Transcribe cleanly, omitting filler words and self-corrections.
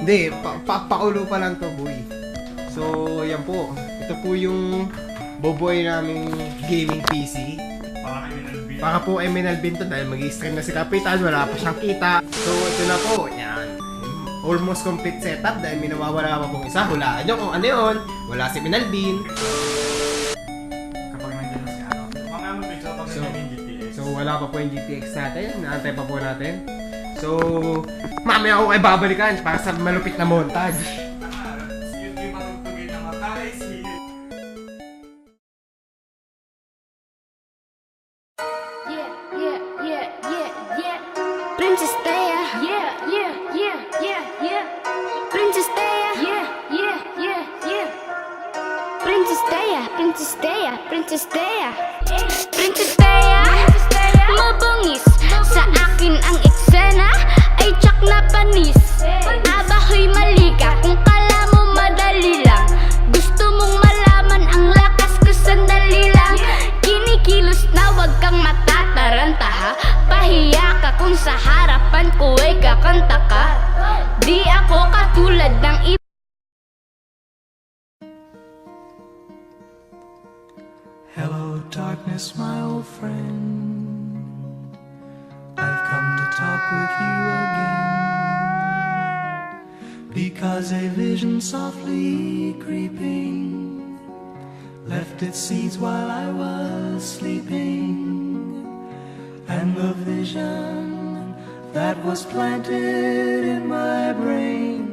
Hindi, paulo pa lang to, boy. So, yan po. Ito po yung boboy naming gaming PC. Baka po ay minalbin to dahil mag-i-stream na si Kapitan, wala pa siyang kita. So, ito na po. Yan. Almost complete setup dahil may nawawala pa pong isa. Hulaan nyo kung ano yun. Wala si Minalbin. Kapag nandiyan na si ano. Mamaya mo picture pag nandiyan yung GTX. So, wala pa po yung GTX natin. Naantay pa po natin. So, mamaya ako kayo babalikan para sa malupit na montage. Yung matutugin na mata is here. Princess Leia, Princess Leia, Princess Leia, Princess Leia, Princess Leia, Princess Leia, mabangis sa akin ang eksena ay tsak na panis. Abahoy malika kung kala mo madali lang. Gusto mong malaman ang lakas ko sandali lang. Kinikilos na wag kang matataranta ha. Pahiya ka kung sa harapan ko ay kakanta ka. Di ako katulad ng iba. Hello, darkness, my old friend. I've come to talk with you again. Because a vision softly creeping left its seeds while I was sleeping. And the vision that was planted in my brain